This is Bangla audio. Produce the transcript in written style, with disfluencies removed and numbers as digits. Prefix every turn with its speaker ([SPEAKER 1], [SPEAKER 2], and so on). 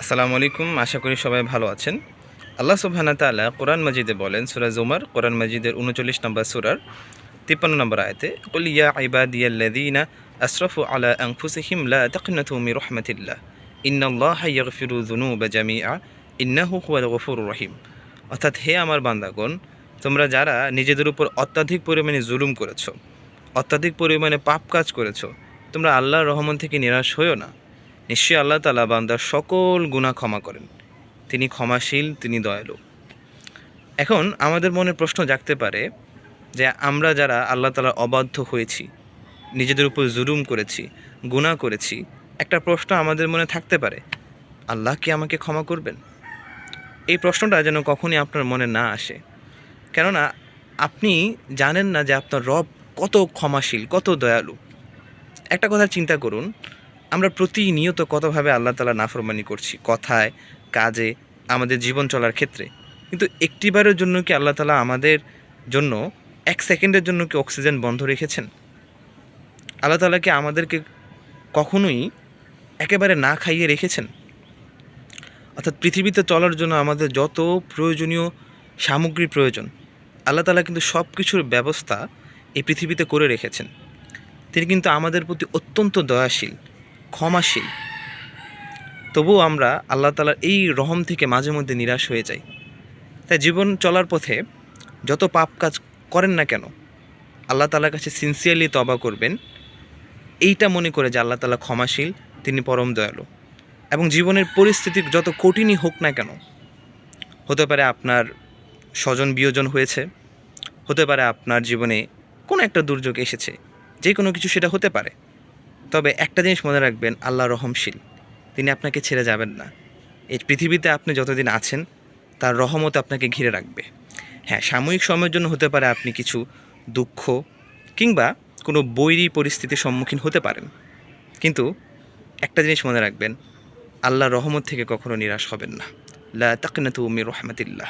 [SPEAKER 1] আসসালামু আলাইকুম। আশা করি সবাই ভালো আছেন। আল্লাহ সুবহানাহু ওয়া তাআলা কোরআন মাজিদে বলেন, সূরা জুমার কোরআন মাজিদের ৩৯ নম্বর সূরার ৫৩ নম্বর আয়াতে, কুল ইয়া ইবাদিয়াল্লাযীনা আসরাফু আলা আনফুসিহিম লা তাকনাতু মির রাহমাতিল্লাহ ইন্নাল্লাহা ইয়াগফিরু যুনুবা জামিআ ইন্নাহু হুয়াল গফুরুর রহিম। অর্থাৎ, হে আমার বান্দাগণ, তোমরা যারা নিজেদের উপর অত্যাধিক পরিমাণে জুলুম করেছো, অত্যাধিক পরিমাণে পাপ কাজ করেছো, তোমরা আল্লাহর রহমত থেকে নিরাশ হইও না। নিশ্চয়ই আল্লাহ তাআলা বান্দার সকল গুনাহ ক্ষমা করেন। তিনি ক্ষমাশীল, তিনি দয়ালু। এখন আমাদের মনে প্রশ্ন জাগতে পারে যে আমরা যারা আল্লাহ তাআলার অবাধ্য হয়েছি, নিজেদের উপর জুলুম করেছি, গুনাহ করেছি, একটা প্রশ্ন আমাদের মনে থাকতে পারে, আল্লাহ কি আমাকে ক্ষমা করবেন? এই প্রশ্নটা যেন কখনই আপনার মনে না আসে। কেননা আপনি জানেন না যে আপনার রব কত ক্ষমাশীল, কত দয়ালু। একটা কথা চিন্তা করুন, আমরা প্রতিনিয়ত কতভাবে আল্লাহ তাআলা নাফরমানি করছি, কথায়, কাজে, আমাদের জীবন চলার ক্ষেত্রে। কিন্তু একটিবারের জন্য কি আল্লাহ তাআলা আমাদের জন্য ১ সেকেন্ডের জন্য কি অক্সিজেন বন্ধ রেখেছেন? আল্লাহ তাআলা কি আমাদেরকে কখনোই একেবারে না খাইয়ে রেখেছেন? অর্থাৎ পৃথিবীতে চলার জন্য আমাদের যত প্রয়োজনীয় সামগ্রী প্রয়োজন, আল্লাহ তাআলা কিন্তু সব কিছুর ব্যবস্থা এই পৃথিবীতে করে রেখেছেন। তিনি কিন্তু আমাদের প্রতি অত্যন্ত দয়াশীল, ক্ষমাশীল। তবুও আমরা আল্লাহ তাআলার এই রহম থেকে মাঝে মধ্যে নিরাশ হয়ে যাই। তাই জীবন চলার পথে যত পাপ কাজ করেন না কেন, আল্লাহ তাআলার কাছে সিনসিয়ারলি তওবা করবেন, এইটা মনে করে যে আল্লাহ তাআলা ক্ষমাশীল, তিনি পরম দয়ালু। এবং জীবনের পরিস্থিতি যত কঠিনই হোক না কেন, হতে পারে আপনার স্বজন বিয়োজন হয়েছে, হতে পারে আপনার জীবনে কোনো একটা দুর্যোগ এসেছে, যে কোনো কিছু সেটা হতে পারে। তবে একটা জিনিস মনে রাখবেন, আল্লাহ রহমশীল, তিনি আপনাকে ছেড়ে যাবেন না। এই পৃথিবীতে আপনি যতদিন আছেন, তার রহমত আপনাকে ঘিরে রাখবে। হ্যাঁ, সাময়িক সময়ের জন্য হতে পারে আপনি কিছু দুঃখ কিংবা কোনো বৈরী পরিস্থিতির সম্মুখীন হতে পারেন, কিন্তু একটা জিনিস মনে রাখবেন, আল্লাহর রহমত থেকে কখনো নিরাশ হবেন না। লা তাকনাতু মির রাহমাতিল্লাহ।